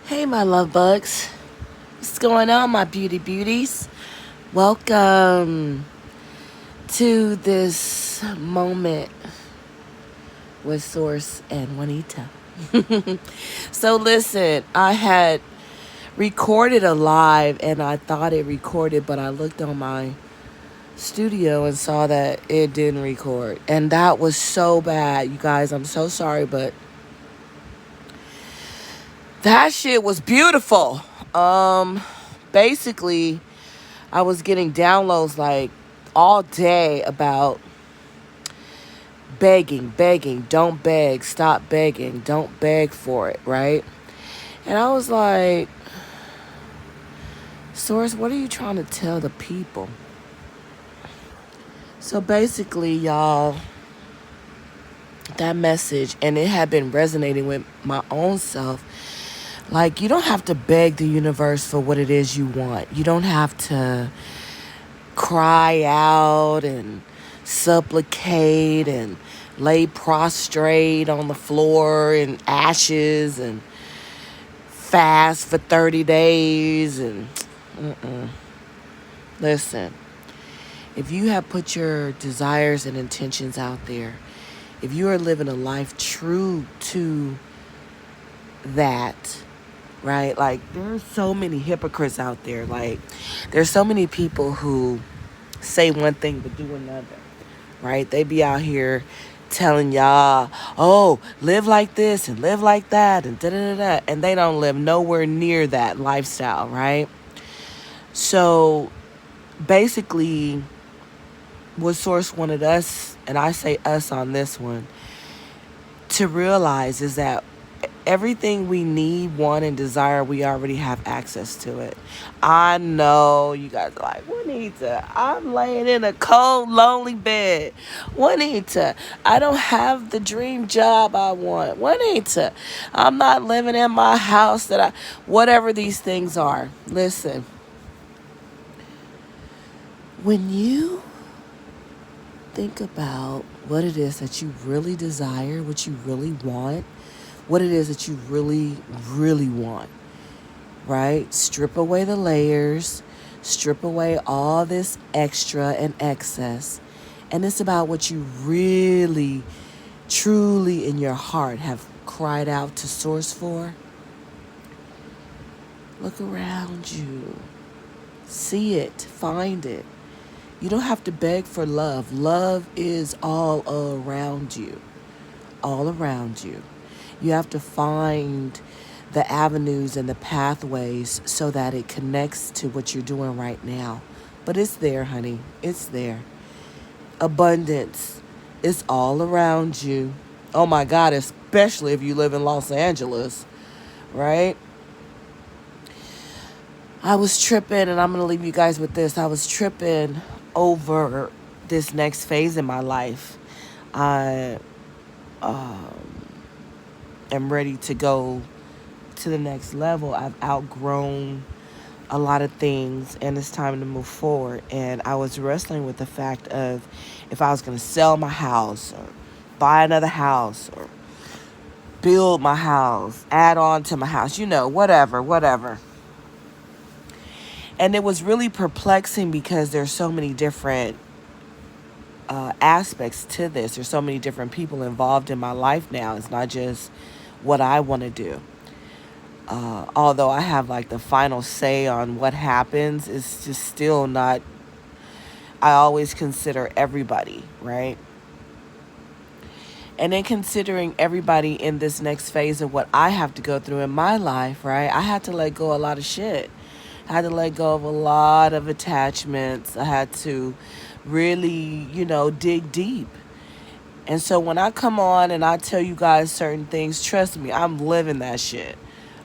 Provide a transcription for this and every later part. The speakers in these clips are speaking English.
Hey, my love bugs. What's going on, my beauties? Welcome to this moment with Source and Juanita. So, listen, I had recorded a live and I thought it recorded, but I looked on my studio and saw that it didn't record. And that was so bad, you guys. I'm so sorry, but that shit was beautiful. Basically, I was getting downloads like all day about begging, don't beg, stop begging, don't beg for it, right? And I was like, Source, what are you trying to tell the people? So basically, y'all, that message, and it had been resonating with my own self. Like, you don't have to beg the universe for what it is you want. You don't have to cry out and supplicate and lay prostrate on the floor in ashes and fast for 30 days and listen, if you have put your desires and intentions out there, if you are living a life true to that, right? Like, there's so many hypocrites out there. Like, there's so many people who say one thing but do another, right? They be out here telling y'all, oh, live like this and live like that and da-da-da-da, and they don't live nowhere near that lifestyle, right? So basically, what Source wanted us, and I say us on this one, to realize is that everything we need, want, and desire, we already have access to it. I know you guys are like, Juanita, I'm laying in a cold, lonely bed. Juanita, I don't have the dream job I want. Juanita, I'm not living in my house whatever these things are. Listen, when you think about what it is that you really desire, what you really want, what it is that you really, really want, right? Strip away the layers, strip away all this extra and excess. And it's about what you really, truly in your heart have cried out to Source for. Look around you. See it. Find it. You don't have to beg for love. Love is all around you. All around you. You have to find the avenues and the pathways so that it connects to what you're doing right now. But it's there, honey. It's there. Abundance is all around you. Oh my God, especially if you live in Los Angeles, right? I was tripping, and I'm going to leave you guys with this. I was tripping over this next phase in my life. I am ready to go to the next level. I've outgrown a lot of things, and it's time to move forward. And I was wrestling with the fact of if I was going to sell my house or buy another house or build my house, add on to my house, whatever. And it was really perplexing because there's so many different aspects to this. There's so many different people involved in my life now. It's not just what I want to do. Although I have like the final say on what happens, it's just still not, I always consider everybody, right? And then considering everybody in this next phase of what I have to go through in my life, right? I had to let go of a lot of shit. I had to let go of a lot of attachments. I had to really, dig deep. And so when I come on and I tell you guys certain things, trust me, I'm living that shit.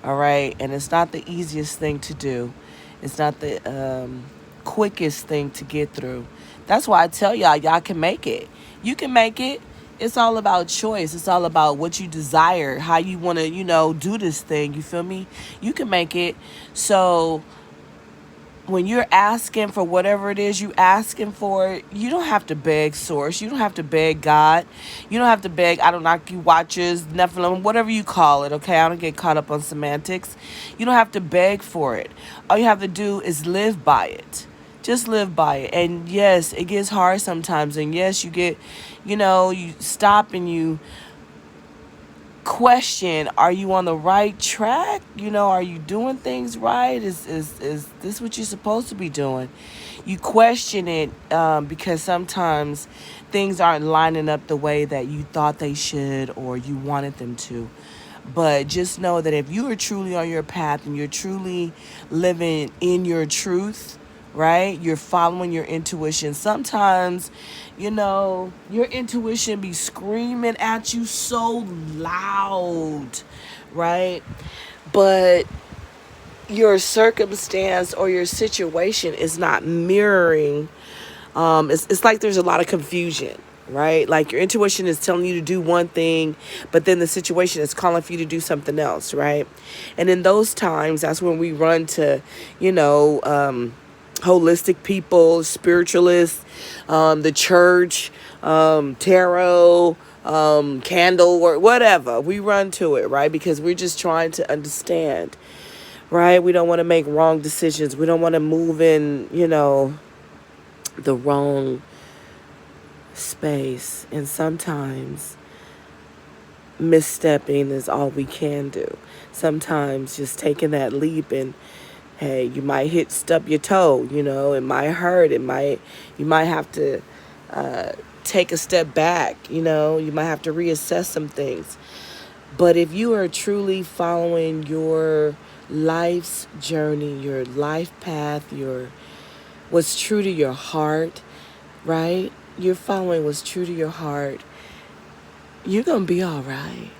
All right? And it's not the easiest thing to do. It's not the quickest thing to get through. That's why I tell y'all can make it. You can make it. It's all about choice. It's all about what you desire, how you want to, do this thing. You feel me? You can make it. So when you're asking for whatever it is you asking for, you don't have to beg source. You don't have to beg God. You don't have to beg Anunnaki watchers, Nephilim, whatever you call it, okay? I don't get caught up on semantics. You don't have to beg for it. All you have to do is live by it. Just live by it. And yes, it gets hard sometimes. And yes, you get, you stop and you question, are you on the right track? Are you doing things right? Is this what you're supposed to be doing? You question it because sometimes things aren't lining up the way that you thought they should or you wanted them to. But just know that if you are truly on your path and you're truly living in your truth, right? You're following your intuition. Sometimes, your intuition be screaming at you so loud, right? But your circumstance or your situation is not mirroring. It's like there's a lot of confusion, right? Like your intuition is telling you to do one thing, but then the situation is calling for you to do something else, right? And in those times, that's when we run to, holistic people, spiritualists, the church, tarot, candle work, whatever. We run to it, right? Because we're just trying to understand, right? We don't want to make wrong decisions. We don't want to move in, the wrong space. And sometimes misstepping is all we can do. Sometimes just taking that leap and, hey, you might stub your toe, it might hurt. You might have to take a step back, you might have to reassess some things. But if you are truly following your life's journey, your life path, what's true to your heart, right? You're following what's true to your heart. You're going to be all right.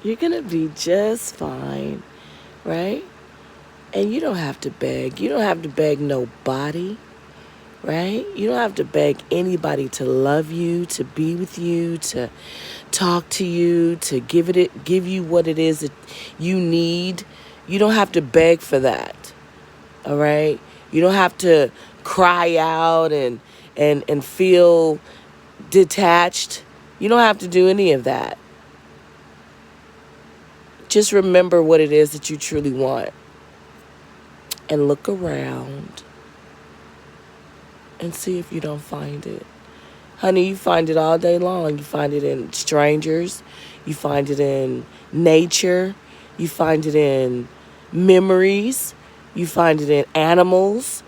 You're going to be just fine, right? And you don't have to beg. You don't have to beg nobody, right? You don't have to beg anybody to love you, to be with you, to talk to you, to give you what it is that you need. You don't have to beg for that, all right? You don't have to cry out and feel detached. You don't have to do any of that. Just remember what it is that you truly want. And look around and see if you don't find it. Honey, you find it all day long. You find it in strangers. You find it in nature. You find it in memories. You find it in animals.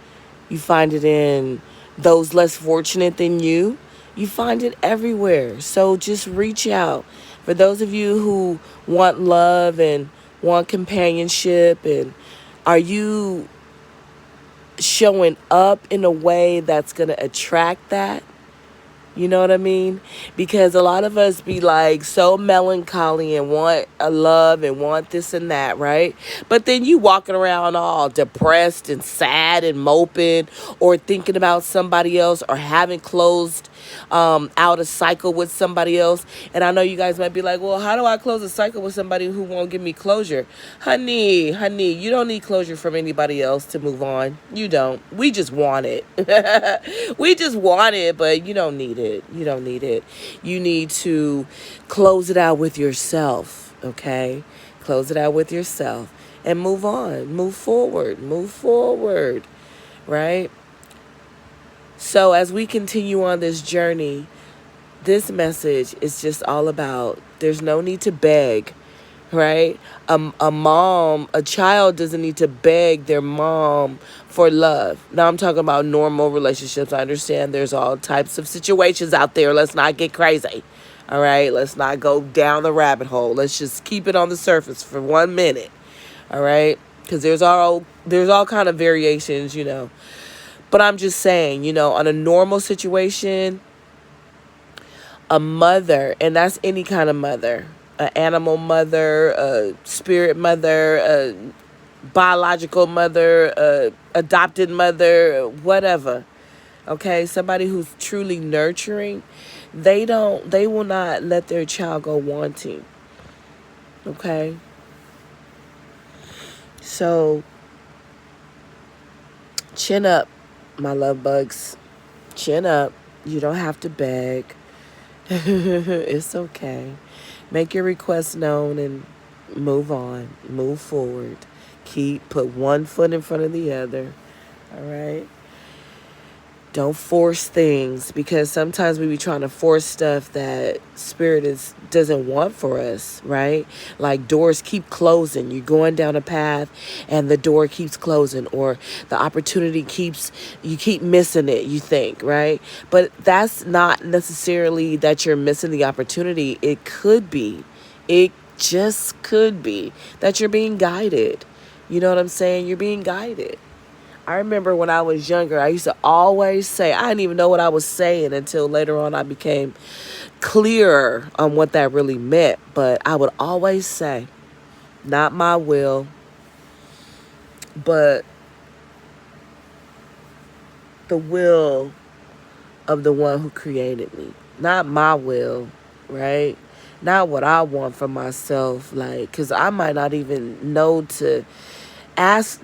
You find it in those less fortunate than you. You find it everywhere. So just reach out. For those of you who want love and want companionship, and are you showing up in a way that's going to attract that? You know what I mean? Because a lot of us be like so melancholy and want a love and want this and that, right? But then you walking around all depressed and sad and moping or thinking about somebody else or having closed out a cycle with somebody else. And I know you guys might be like, well, how do I close a cycle with somebody who won't give me closure? Honey, you don't need closure from anybody else to move on. You don't. We just want it. We just want it, but you don't need it. You don't need it. You need to close it out with yourself, okay? Close it out with yourself and move on. Move forward, right? So as we continue on this journey, this message is just all about there's no need to beg, right? A child doesn't need to beg their mom for love. Now I'm talking about normal relationships. I understand there's all types of situations out there. Let's not get crazy, all right? Let's not go down the rabbit hole. Let's just keep it on the surface for 1 minute, all right? Because there's all kind of variations, But I'm just saying, on a normal situation, a mother, and that's any kind of mother, an animal mother, a spirit mother, a biological mother, a adopted mother, whatever. Okay, somebody who's truly nurturing, they will not let their child go wanting. Okay? So Chin up, my love bugs. Chin up. You don't have to beg. It's okay. Make your request known and move on. Move forward. Put one foot in front of the other. All right? Don't force things, because sometimes we be trying to force stuff that spirit doesn't want for us, right? Like doors keep closing. You're going down a path and the door keeps closing, or the opportunity you keep missing it, you think, right? But that's not necessarily that you're missing the opportunity. It just could be that you're being guided. You know what I'm saying? You're being guided. I remember when I was younger, I used to always say, I didn't even know what I was saying until later on I became clearer on what that really meant. But I would always say, not my will, but the will of the one who created me. Not my will, right? Not what I want for myself. Like, because I might not even know to ask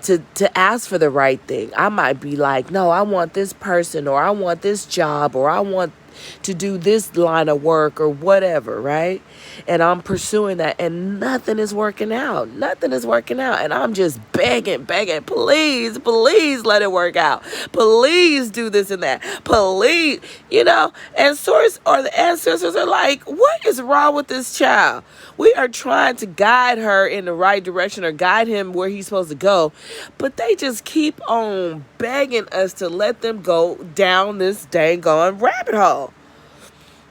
for the right thing. I might be like, no, I want this person, or I want this job, or I want to do this line of work, or whatever, right? And I'm pursuing that, and nothing is working out. Nothing is working out. And I'm just begging, please, please let it work out. Please do this and that. Please, and source or the ancestors are like, what is wrong with this child? We are trying to guide her in the right direction, or guide him where he's supposed to go. But they just keep on begging us to let them go down this dang gone rabbit hole.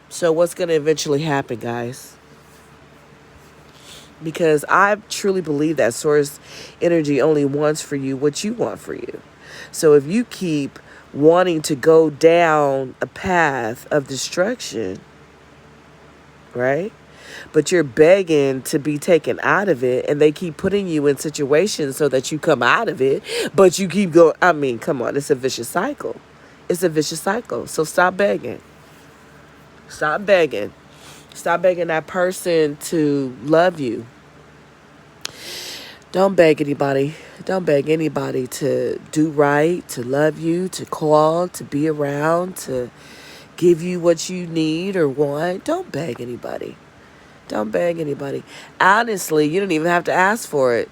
So what's going to eventually happen, guys? Because I truly believe that source energy only wants for you what you want for you. So if you keep wanting to go down a path of destruction, right? But you're begging to be taken out of it, and they keep putting you in situations so that you come out of it, but you keep going. I mean, come on, it's a vicious cycle. It's a vicious cycle. So stop begging. Stop begging. Stop begging that person to love you. Don't beg anybody. Don't beg anybody to do right, to love you, to call, to be around, to give you what you need or want. Don't beg anybody. Don't beg anybody. Honestly, you don't even have to ask for it.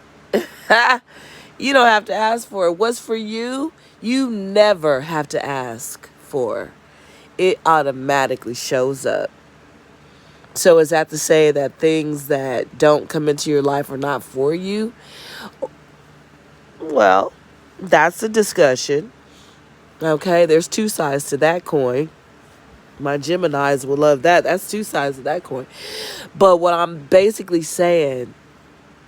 You don't have to ask for it. What's for you, you never have to ask for. It automatically shows up. So is that to say that things that don't come into your life are not for you? Well, that's a discussion. Okay, there's two sides to that coin. My Geminis will love that. That's two sides of that coin. But what I'm basically saying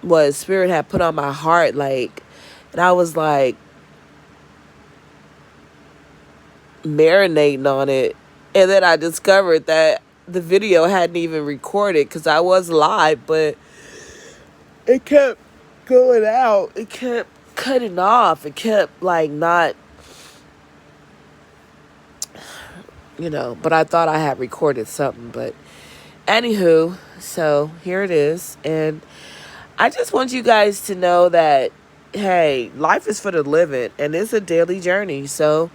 was Spirit had put on my heart, like, and I was like marinating on it. And then I discovered that the video hadn't even recorded, because I was live, but it kept going out. It kept cutting off. It kept like not, but I thought I had recorded something. But anywho, so here it is. And I just want you guys to know that, hey, life is for the living, and it's a daily journey. So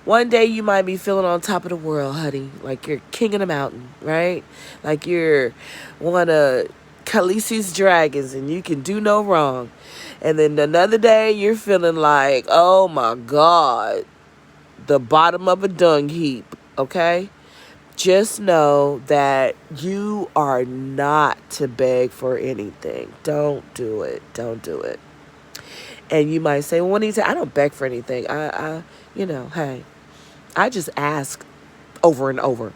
one day you might be feeling on top of the world, honey, like you're king of the mountain, right? Like you're one of Khaleesi's dragons and you can do no wrong. And then another day you're feeling like, oh my God, the bottom of a dung heap, okay? Just know that you are not to beg for anything. Don't do it. Don't do it. And you might say, well, Juanita, I don't beg for anything. Hey, I just ask over and over.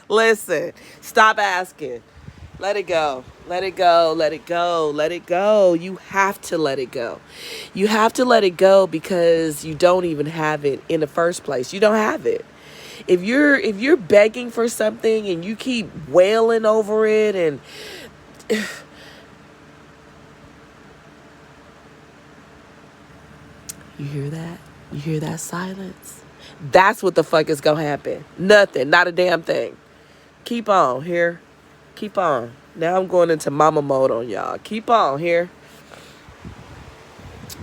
Listen, stop asking. Let it go. Let it go. Let it go. Let it go. You have to let it go. You have to let it go, because you don't even have it in the first place. You don't have it. If you're begging for something and you keep wailing over it, and you hear that? You hear that silence? That's what the fuck is gonna happen. Nothing. Not a damn thing. Keep on here. Keep on. Now I'm going into mama mode on y'all. Keep on here.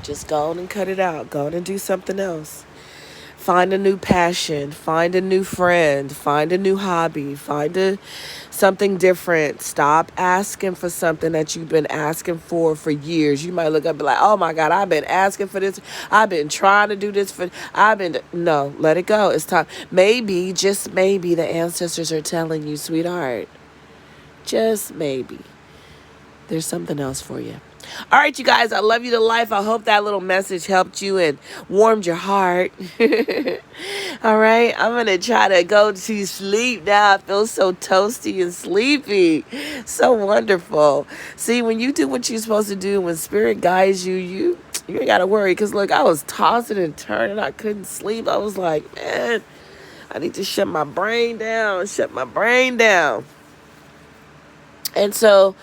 Just go on and cut it out. Go on and do something else. Find a new passion. Find a new friend. Find a new hobby. Something different. Stop asking for something that you've been asking for years. You might look up and be like, oh my God, I've been asking for this. I've been trying to do this no, let it go. It's time. Maybe, just maybe, the ancestors are telling you, sweetheart, just maybe, there's something else for you. All right, you guys, I love you to life. I hope that little message helped you and warmed your heart. All right, I'm going to try to go to sleep now. I feel so toasty and sleepy. So wonderful. See, when you do what you're supposed to do, when spirit guides you, you ain't got to worry. Because, look, I was tossing and turning. I couldn't sleep. I was like, man, I need to shut my brain down. And so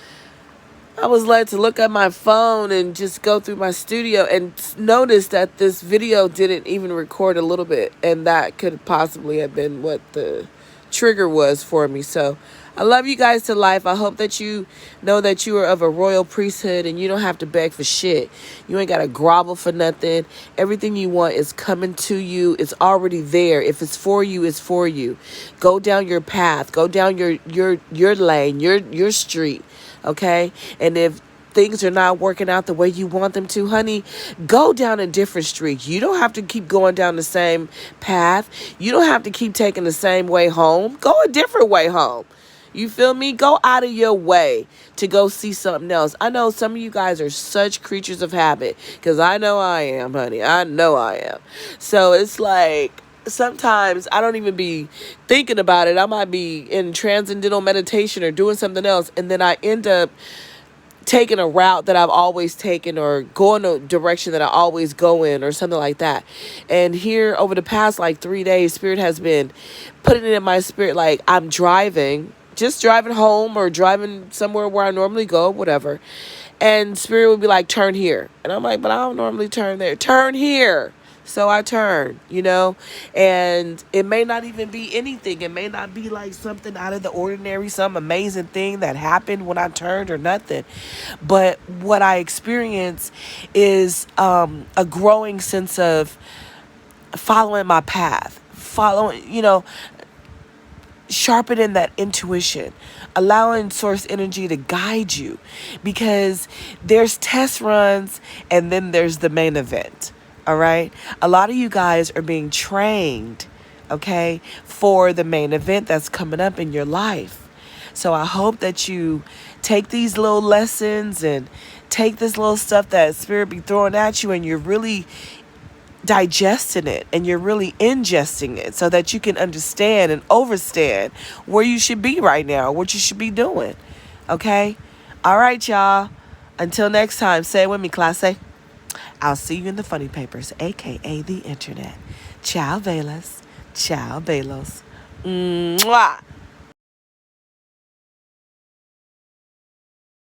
I was led to look at my phone and just go through my studio and notice that this video didn't even record a little bit. And that could possibly have been what the trigger was for me. So I love you guys to life. I hope that you know that you are of a royal priesthood and you don't have to beg for shit. You ain't got to grovel for nothing. Everything you want is coming to you. It's already there. If it's for you, it's for you. Go down your path. Go down your lane, your street. Okay? And if things are not working out the way you want them to, honey, go down a different street. You don't have to keep going down the same path. You don't have to keep taking the same way home. Go a different way home. You feel me? Go out of your way to go see something else. I know some of you guys are such creatures of habit, because I know I am, honey. I know I am. So it's like, sometimes I don't even be thinking about it. I might be in transcendental meditation or doing something else, and then I end up taking a route that I've always taken or going a direction that I always go in or something like that. And here over the past like 3 days, Spirit has been putting it in my spirit, like I'm just driving home or driving somewhere where I normally go, whatever. And Spirit would be like, turn here. And I'm like, but I don't normally turn there. Turn here. So I turn, and it may not even be anything. It may not be like something out of the ordinary, some amazing thing that happened when I turned or nothing. But what I experience is a growing sense of following my path, sharpening that intuition, allowing source energy to guide you, because there's test runs and then there's the main event. All right. A lot of you guys are being trained, okay, for the main event that's coming up in your life. So I hope that you take these little lessons and take this little stuff that Spirit be throwing at you, and you're really digesting it and you're really ingesting it so that you can understand and overstand where you should be right now, what you should be doing. Okay. All right, y'all. Until next time, say it with me, classe. I'll see you in the funny papers, aka the internet. Ciao, Velas. Ciao, Velos. Mwah.